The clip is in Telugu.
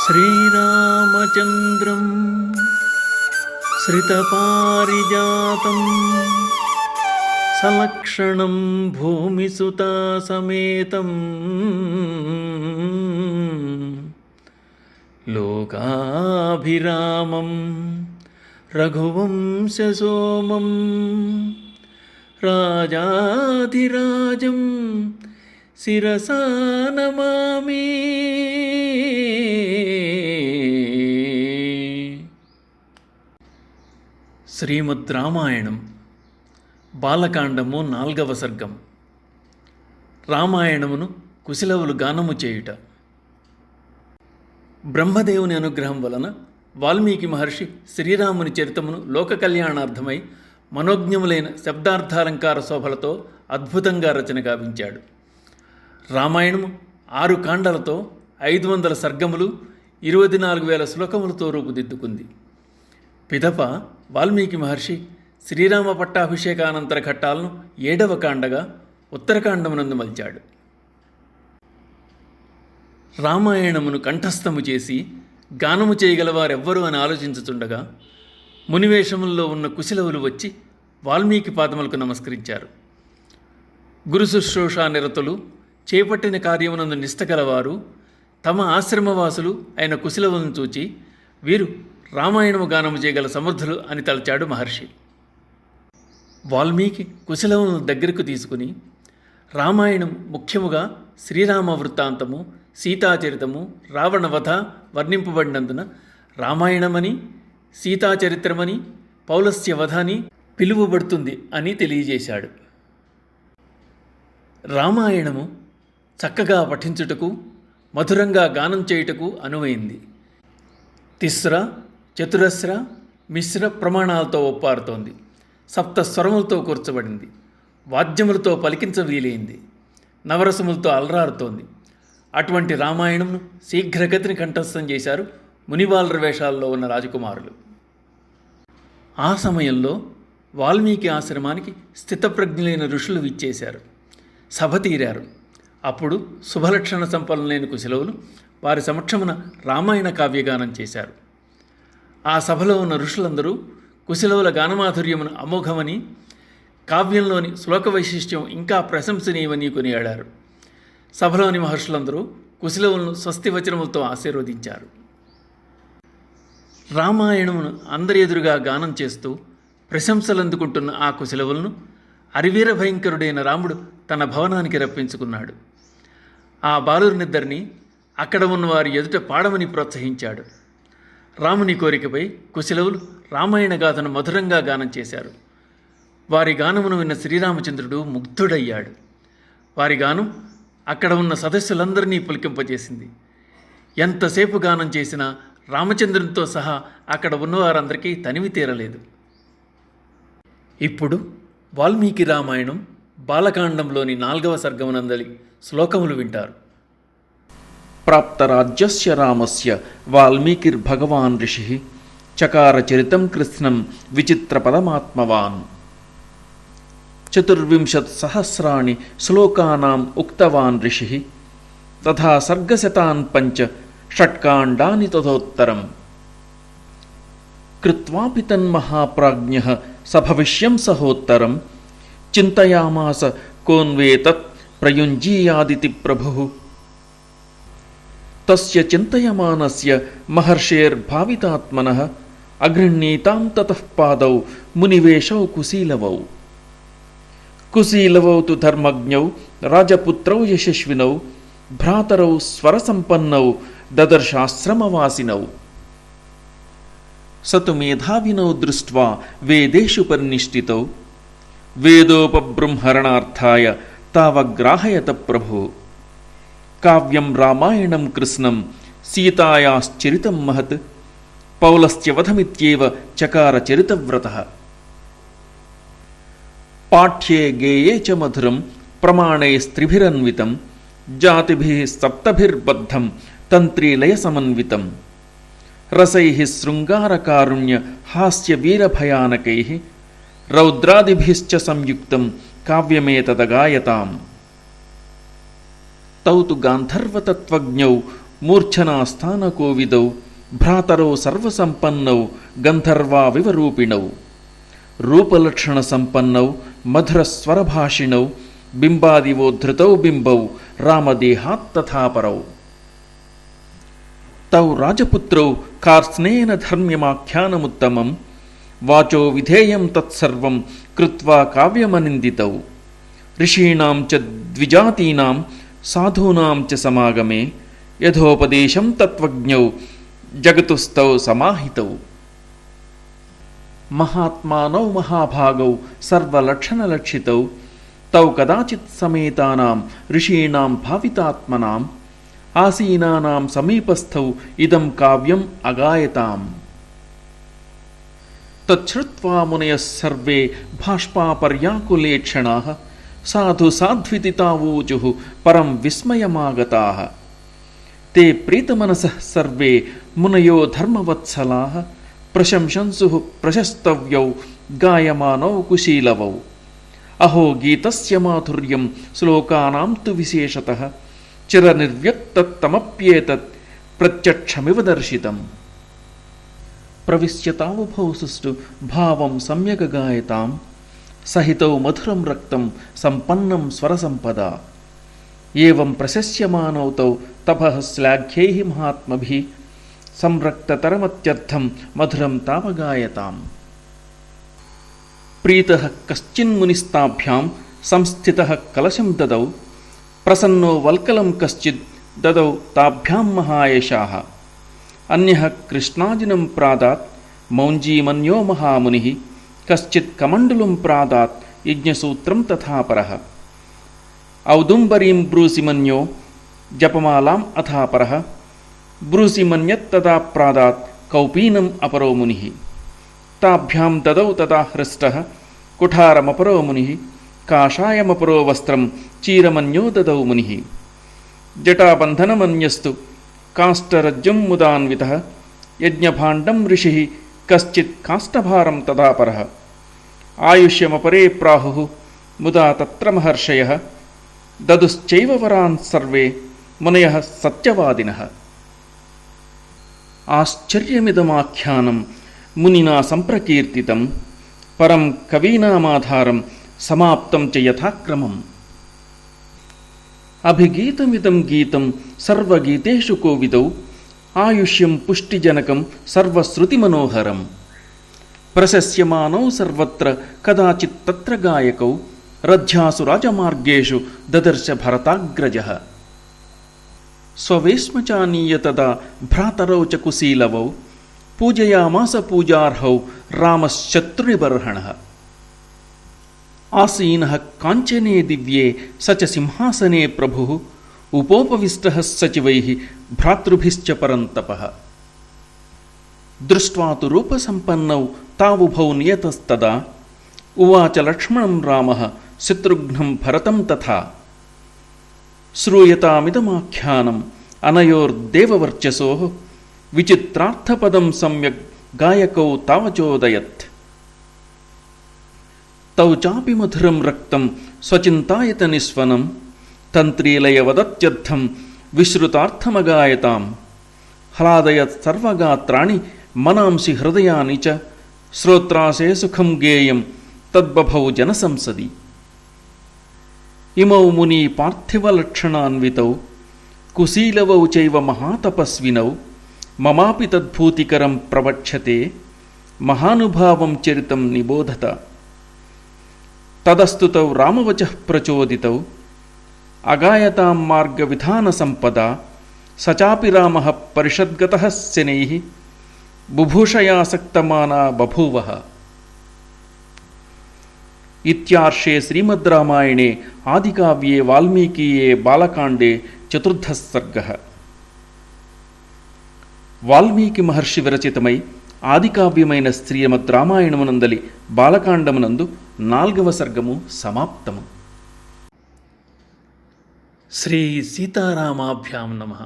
శ్రీరామచంద్రం శ్రితపారిజాతం సలక్షణం భూమిసుతాసమేతం లోకాభిరామం రఘువంశసోమం రాజాధిరాజం శిరసా నమామి. శ్రీమద్ రామాయణం బాలకాండము 4వ సర్గం. రామాయణమును కుశలవులు గానము చేయుట. బ్రహ్మదేవుని అనుగ్రహం వలన వాల్మీకి మహర్షి శ్రీరాముని చరితమును లోక కళ్యాణార్థమై మనోజ్ఞములైన శబ్దార్థాలంకార శోభలతో అద్భుతంగా రచన గావించాడు. రామాయణము 6 కాండలతో 500 సర్గములు 24,000 శ్లోకములతో రూపుదిద్దుకుంది. పిదప వాల్మీకి మహర్షి శ్రీరామ పట్టాభిషేకానంతర ఘట్టాలను 7వ కాండగా ఉత్తరకాండమునందు మలిచాడు. రామాయణమును కంఠస్థము చేసి గానము చేయగలవారెవ్వరు అని ఆలోచించుతుండగా మునివేషముల్లో ఉన్న కుశలవులు వచ్చి వాల్మీకి పాదములకు నమస్కరించారు. గురు శుశ్రూషా నిరతులు, చేపట్టిన కార్యమునందు నిష్ఠగలవారు, తమ ఆశ్రమవాసులు అయిన కుశలవులను చూచి వీరు రామాయణము గానము చేయగల సమర్థులు అని తలచాడు మహర్షి. వాల్మీకి కుశలవులను దగ్గరకు తీసుకుని రామాయణం ముఖ్యముగా శ్రీరామ వృత్తాంతము, సీతాచరితము, రావణవధ వర్ణింపబడినందున రామాయణమని, సీతాచరిత్రమని, పౌలస్య వధ అని పిలువబడుతుంది అని తెలియజేశాడు. రామాయణము చక్కగా పఠించుటకు, మధురంగా గానం చేయుటకు అనువైంది. తిస్ర, చతురస్ర, మిశ్ర ప్రమాణాలతో ఒప్పారుతోంది. 7 స్వరములతో కూర్చబడింది. వాద్యములతో పలికించ వీలైంది. నవరసములతో అలరారుతోంది. అటువంటి రామాయణంను శీఘ్రగతిని కంఠస్థం చేశారు మునివాళ్ల వేషాల్లో ఉన్న రాజకుమారులు. ఆ సమయంలో వాల్మీకి ఆశ్రమానికి స్థితప్రజ్ఞులైన ఋషులు విచ్చేశారు. సభ తీరారు. అప్పుడు శుభలక్షణ సంపన్నులైన కుశలవులు వారి సమక్షమున రామాయణ కావ్యగానం చేశారు. ఆ సభలో ఉన్న ఋషులందరూ కుశలవుల గానమాధుర్యమును అమోఘమని, కావ్యంలోని శ్లోక వైశిష్ట్యం ఇంకా ప్రశంసనీయమని కొనియాడారు. సభలోని మహర్షులందరూ కుశలవులను స్వస్తి వచనములతో ఆశీర్వదించారు. రామాయణమును అందరి ఎదురుగా గానం చేస్తూ ప్రశంసలందుకుంటున్న ఆ కుశలవులను అరివీర భయంకరుడైన రాముడు తన భవనానికి రప్పించుకున్నాడు. ఆ బాలురినిద్దరినీ అక్కడ ఉన్న వారి ఎదుట పాడమని ప్రోత్సహించాడు. రాముని కోరికపై కుశలవులు రామాయణ గాథను మధురంగా గానం చేశారు. వారి గానమును విన్న శ్రీరామచంద్రుడు ముగ్ధుడయ్యాడు. వారి గానం అక్కడ ఉన్న సదస్సులందరినీ పులికింపజేసింది. ఎంతసేపు గానం చేసినా రామచంద్రునితో సహా అక్కడ ఉన్నవారందరికీ తనివి తీరలేదు. ఇప్పుడు వాల్మీకి రామాయణం బాలకాండంలోని 4వ సర్గమునందలి శ్లోకములు వింటారు. ప్రాప్తరాజ్యస్య రామస్య వాల్మీకిర్భగవాన్ ఋషిః చకార చరితం కృత్స్నం విచిత్రపదమాత్మవాన్ 24 సహస్రాణి శ్లోకానాం ఉక్తవాన్ ఋషిః తథా సర్గశతాన్ 5 షట్కాండాని తథోత్తరం కృత్వాపి తన్మహాప్రాజ్ఞః సభవిష్యం సహోత్తరం చింతయామాస కోన్వే తత్ ప్రయుంజీయాదితి ప్రభుః తస్య చింతయమానస్య మహర్షేర్భావితాత్మనః అగృహ్ణీతాం తతః పాదౌ మునివేశౌ కుశీలవౌ కుశీలవౌ తు ధర్మజ్ఞౌ రాజపుత్రౌ యశస్వినౌ భ్రాతరౌ స్వరసంపన్నౌ దదర్శాశ్రమవాసినౌ సతు మేధావినౌ దృష్ట్వా వేదేషు పరినిష్ఠితౌ వేదోపబృంహరణార్థాయ తావగ్రాహయత ప్రభు కావ్యం రామాయణం కృష్ణం సీతాయాశ్చరితం మహత్ పౌలస్య వధమిత్యేవ చకార చరితవ్రతః పాఠ్యే గేయే చ మధురం ప్రమాణైస్త్రిభిరన్వితం జాతిభిః సప్తభిర్బద్ధం తంత్రీలయ సమన్వితం రసైః శృంగారకారుణ్య హాస్య వీరభయానకైః రౌద్రాదిభిశ్చ సంయుక్తం కావ్యమేతదగాయతాం తౌ తు గాంధర్వతత్వజ్ఞౌ మూర్ఛనాస్థానకోవిదౌ భ్రాతరౌ సర్వసంపన్నౌ గంధర్వా వివరూపిణౌ రూపలక్షణ సంపన్నౌ మధురస్వరభాషిణౌ బింబాదివోద్ధృతౌ బింబౌ రామదేహాత్ తథాపరౌ తౌ రాజపుత్రౌ కార్స్నేన ధర్మ్యమాఖ్యానముత్తమం వాచో విధేయం తత్సర్వం కృత్వా కావ్యమనిందితౌ ఋషీణాం చ ద్విజాతీనాం సాధూనాం చ సమాగమే యథోపదేశం తత్వజ్ఞౌ జగతుస్తౌ సమాహితౌ మహాత్మానౌ మహాభాగౌ సర్వలక్షణలక్షితౌ తౌ కదాచిత్ సమేతానాం ఋషీణాం భావితాత్మనాం ఆసీనానాం సమీపస్థౌ ఇదం కావ్యం అగాయతాం తచ్ఛ్రుత్వా మునయః సర్వే భాష్పాపర్యాకులేక్షణాః సాధు సాధ్వితి తావూచుః పరం విస్మయమాగతాః తే ప్రీతమనసః సర్వే మునయో ధర్మవత్సలాః ప్రశంసంసుః ప్రశస్తవ్యౌ గాయమానౌ కుశీలవౌ అహో గీతస్య మాధుర్యం శ్లోకానాం తు విశేషతః చిరనిర్వ్యక్తమప్యేతత్ ప్రత్యక్షమివ దర్శితం ప్రవిశ్యతావుభౌ సుష్టు భావం సమ్యక్ గాయతాం సహితౌ మధురం రక్తం సంపన్నం స్వరసంపదా ఏవం ప్రశస్యమానౌ తౌ తపః శ్లాఘ్యైః మహాత్మభిః సంరక్తతరమత్యర్థం మధురం తావగాయతాం ప్రీతః కశ్చిన్మునిస్తాభ్యాం సంస్థితః కలశం దదౌ ప్రసన్నో వల్కలం కశ్చిద్ దదౌ తాభ్యాం మహాయశాః అన్యః కృష్ణాజినం ప్రాదాత్ మౌంజీమన్యో మహామునిః కశ్చిత్ కమండలం ప్రాదాత్ యజ్ఞసూత్రం తథాపరః ఔదుంబరీం బ్రూసిమన్యో జపమాలాం అథాపరః బ్రూసిమన్యత్తదా ప్రాదాత్ కౌపీనం అపరో మునిః తాభ్యాం దదౌ తదా హృష్టః కుఠారమపరో మునిః కాషాయమపరో వస్త్రం చీరమన్యో దదౌ మునిః జటాబంధనమన్యస్తు కాష్టరజ్జుం ముదాన్వితః యజ్ఞభాండం ఋషిః కశ్చిత్ కాష్టభారం తదాపరః ఆయుష్యమపరే ప్రాహుః ముదా తత్ర మహర్షయః దదుశ్చైవ వరాన్ సర్వే మునయః సత్యవాదినః ఆశ్చర్యమిదమాఖ్యానం మునినా సంప్రకీర్తితం పరం కవీనామాధారం సమాప్తం చ యథాక్రమం అభిగీతమిదం గీతం సర్వగీతేషు కోవిదౌ ఆయుష్యం పుష్టిజనకం సర్వశ్రుతిమనోహరం ప్రశస్యమానౌ సర్వత్ర కదాచిత్ తత్ర గాయకౌ రథ్యాసు రాజమార్గేషు దదర్శ భరతాగ్రజః స్వవేష్మచానీయ తదా భ్రాతరౌ చ కుశీలవౌ పూజయామాస పూజార్హౌ రామశ్శత్రునిబర్హణః ఆసీనః కాంచనే దివ్యే స చ సింహాసనే ప్రభుః ఉపోపవిష్టః సచివైః భ్రాతృభిశ్చ పరంతపః దృష్ట్వా తు రూపసంపన్నౌ తావుభౌ నియతస్తదా ఉవాచ లక్ష్మణం రామః శత్రుఘ్నం భరతం తథా శ్రూయతామిదమాఖ్యానం అనయోర్దేవవర్చసోః విచిత్రార్థపదం సమ్యక్ గాయకౌ తావచోదయత్ తౌ చాపి మధురం రక్తం స్వచింతాయత నిస్వనం తంత్రీలయవదత్యర్థం విశ్రుతార్థమగాయతాం హ్లాదయత్ సర్వగాత్రాణి మనాంసి హృదయాని చ శ్రోత్రాసే సుఖం గేయం తద్బభౌ జనసంసది ఇమౌ ముని పార్థివలక్షణాన్వితౌ కుశీలవౌ చైవ మహాతపస్వినౌ మమాపి తద్భూతికరం ప్రవక్ష్యతే మహానుభావం చరితం నిబోధత తదస్తు తౌ రామవచః ప్రచోదితౌ అగాయతాం మార్గ విధాన సంపదా సచాపి రామః పరిషద్గతః శనైః బుభూషయాసక్తమానా బభూవః ఇత్యార్షే శ్రీమద్ రామాయణే ఆదికావ్యే వాల్మీకీయే బాలకాండే చతుర్థః సర్గః. వాల్మీకి మహర్షి విరచితమై ఆదికావ్యమైన శ్రీమద్ రామాయణమునందలి బాలకాండమునందు 4వ సర్గము సమాప్తము. శ్రీ సీతారామాభ్యాం నమః.